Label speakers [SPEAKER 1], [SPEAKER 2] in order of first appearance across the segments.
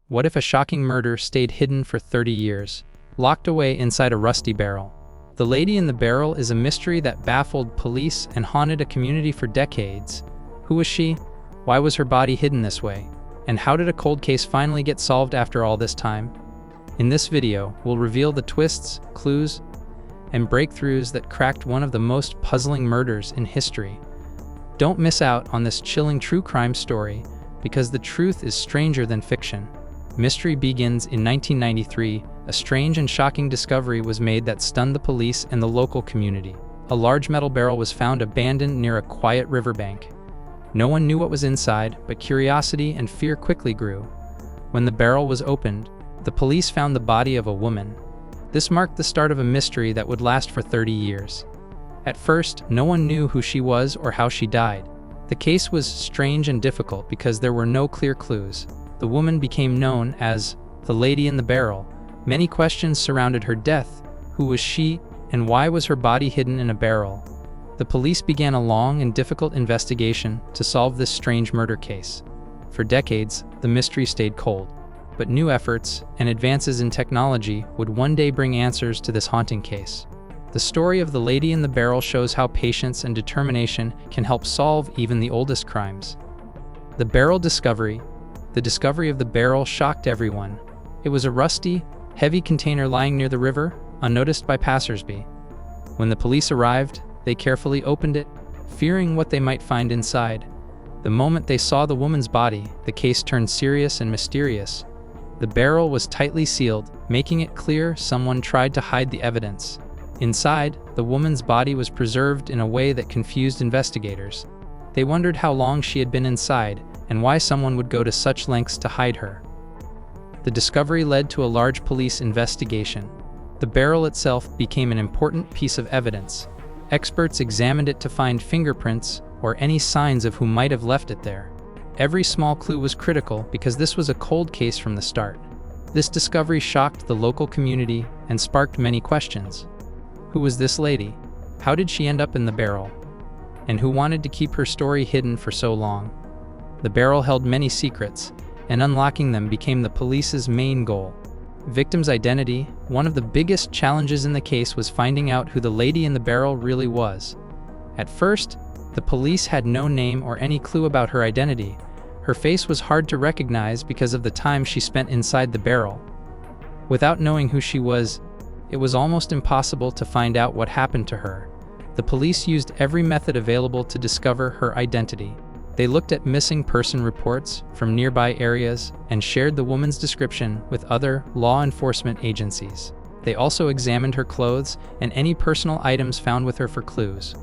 [SPEAKER 1] What if a shocking murder stayed hidden for 30 years, locked away inside a rusty barrel? The lady in the barrel is a mystery that baffled police and haunted a community for decades. Who was she? Why was her body hidden this way? And how did a cold case finally get solved after all this time? In this video, we'll reveal the twists, clues, and breakthroughs that cracked one of the most puzzling murders in history. Don't miss out on this chilling true crime story, because the truth is stranger than fiction. Mystery begins in 1993. A strange and shocking discovery was made that stunned the police and the local community. A large metal barrel was found abandoned near a quiet riverbank. No one knew what was inside, but curiosity and fear quickly grew. When the barrel was opened, the police found the body of a woman. This marked the start of a mystery that would last for 30 years. At first, no one knew who she was or how she died. The case was strange and difficult because there were no clear clues. The woman became known as the lady in the barrel. Many questions surrounded her death. Who was she, and why was her body hidden in a barrel? The police began a long and difficult investigation to solve this strange murder case. For decades, the mystery stayed cold, but new efforts and advances in technology would one day bring answers to this haunting case. The story of the lady in the barrel shows how patience and determination can help solve even the oldest crimes. The barrel discovery. The discovery of the barrel shocked everyone. It was a rusty, heavy container lying near the river, unnoticed by passersby. When the police arrived, they carefully opened it, fearing what they might find inside. The moment they saw the woman's body, the case turned serious and mysterious. The barrel was tightly sealed, making it clear someone tried to hide the evidence. Inside, the woman's body was preserved in a way that confused investigators. They wondered how long she had been inside and why someone would go to such lengths to hide her. The discovery led to a large police investigation. The barrel itself became an important piece of evidence. Experts examined it to find fingerprints or any signs of who might have left it there. Every small clue was critical because this was a cold case from the start. This discovery shocked the local community and sparked many questions. Who was this lady? How did she end up in the barrel? And who wanted to keep her story hidden for so long? The barrel held many secrets, and unlocking them became the police's main goal. Victim's identity. One of the biggest challenges in the case was finding out who the lady in the barrel really was. At first, the police had no name or any clue about her identity. Her face was hard to recognize because of the time she spent inside the barrel. Without knowing who she was, it was almost impossible to find out what happened to her. The police used every method available to discover her identity. They looked at missing person reports from nearby areas and shared the woman's description with other law enforcement agencies. They also examined her clothes and any personal items found with her for clues.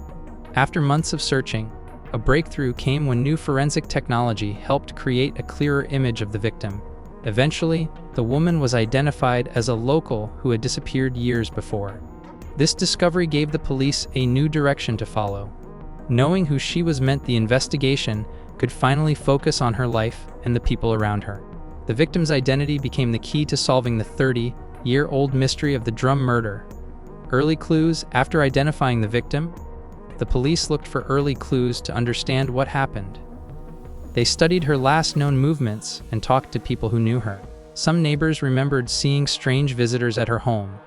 [SPEAKER 1] After months of searching, a breakthrough came when new forensic technology helped create a clearer image of the victim. Eventually, the woman was identified as a local who had disappeared years before. This discovery gave the police a new direction to follow. Knowing who she was meant the investigation could finally focus on her life and the people around her. The victim's identity became the key to solving the 30-year-old mystery of the drum murder. Early clues. After identifying the victim, the police looked for early clues to understand what happened. They studied her last known movements and talked to people who knew her. Some neighbors remembered seeing strange visitors at her home.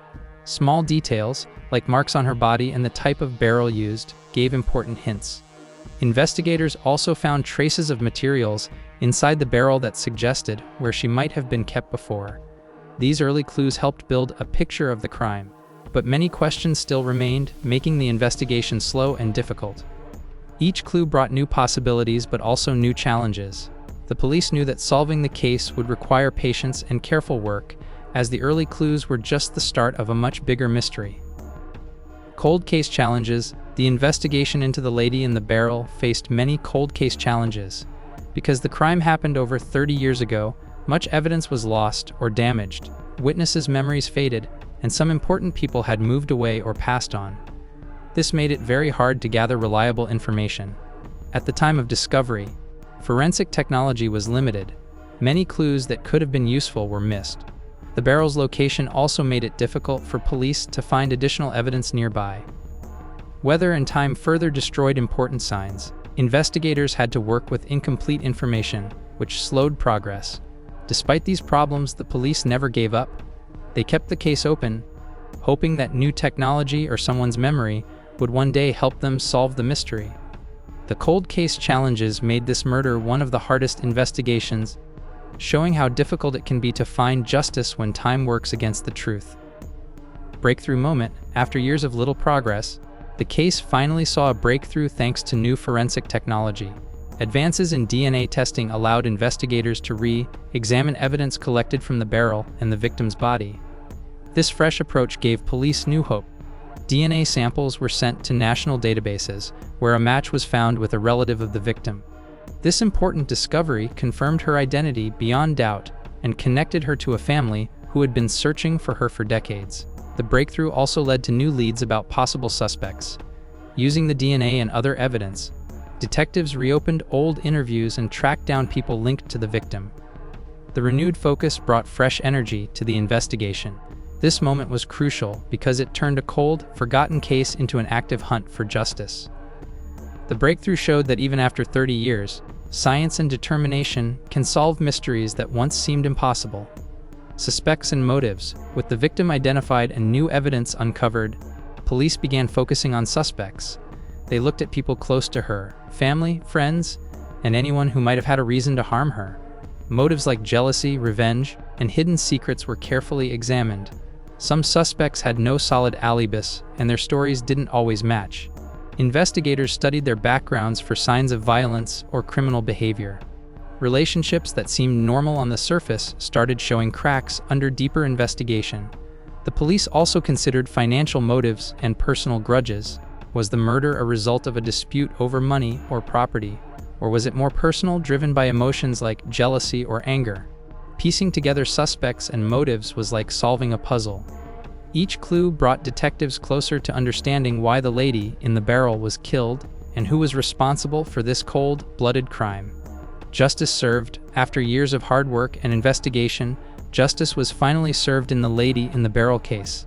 [SPEAKER 1] Small details, like marks on her body and the type of barrel used, gave important hints. Investigators also found traces of materials inside the barrel that suggested where she might have been kept before. These early clues helped build a picture of the crime, but many questions still remained, making the investigation slow and difficult. Each clue brought new possibilities but also new challenges. The police knew that solving the case would require patience and careful work, as the early clues were just the start of a much bigger mystery. Cold case challenges. The investigation into the lady in the barrel faced many cold case challenges. Because the crime happened over 30 years ago, much evidence was lost or damaged. Witnesses' memories faded, and some important people had moved away or passed on. This made it very hard to gather reliable information. At the time of discovery, forensic technology was limited. Many clues that could have been useful were missed. The barrel's location also made it difficult for police to find additional evidence nearby. Weather and time further destroyed important signs. Investigators had to work with incomplete information, which slowed progress. Despite these problems, the police never gave up. They kept the case open, hoping that new technology or someone's memory would one day help them solve the mystery. The cold case challenges made this murder one of the hardest investigations, showing how difficult it can be to find justice when time works against the truth. Breakthrough moment. After years of little progress, the case finally saw a breakthrough thanks to new forensic technology. Advances in DNA testing allowed investigators to re-examine evidence collected from the barrel and the victim's body. This fresh approach gave police new hope. DNA samples were sent to national databases, where a match was found with a relative of the victim. This important discovery confirmed her identity beyond doubt and connected her to a family who had been searching for her for decades. The breakthrough also led to new leads about possible suspects. Using the DNA and other evidence, detectives reopened old interviews and tracked down people linked to the victim. The renewed focus brought fresh energy to the investigation. This moment was crucial because it turned a cold, forgotten case into an active hunt for justice. The breakthrough showed that even after 30 years, science and determination can solve mysteries that once seemed impossible. Suspects and motives. With the victim identified and new evidence uncovered, police began focusing on suspects. They looked at people close to her, family, friends, and anyone who might have had a reason to harm her. Motives like jealousy, revenge, and hidden secrets were carefully examined. Some suspects had no solid alibis, and their stories didn't always match. Investigators studied their backgrounds for signs of violence or criminal behavior. Relationships that seemed normal on the surface started showing cracks under deeper investigation. The police also considered financial motives and personal grudges. Was the murder a result of a dispute over money or property? Or was it more personal, driven by emotions like jealousy or anger? Piecing together suspects and motives was like solving a puzzle. Each clue brought detectives closer to understanding why the lady in the barrel was killed and who was responsible for this cold-blooded crime. Justice served. After years of hard work and investigation, justice was finally served in the lady in the barrel case.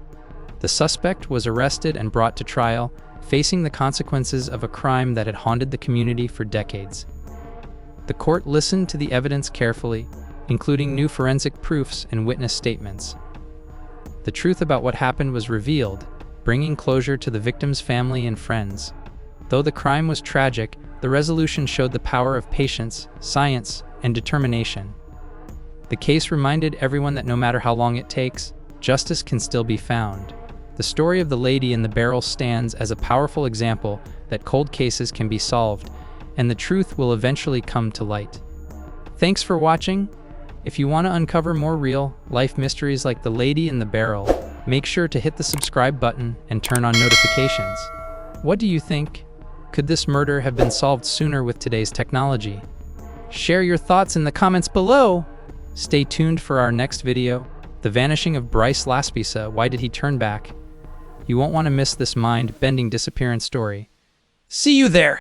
[SPEAKER 1] The suspect was arrested and brought to trial, facing the consequences of a crime that had haunted the community for decades. The court listened to the evidence carefully, including new forensic proofs and witness statements. The truth about what happened was revealed, bringing closure to the victim's family and friends. Though the crime was tragic, the resolution showed the power of patience, science, and determination. The case reminded everyone that no matter how long it takes, justice can still be found. The story of the lady in the barrel stands as a powerful example that cold cases can be solved, and the truth will eventually come to light. Thanks for watching. If you want to uncover more real-life mysteries like the lady in the barrel, make sure to hit the subscribe button and turn on notifications. What do you think? Could this murder have been solved sooner with today's technology? Share your thoughts in the comments below. Stay tuned for our next video, The Vanishing of Bryce Laspisa. Why did he turn back? You won't want to miss this mind-bending disappearance story. See you there!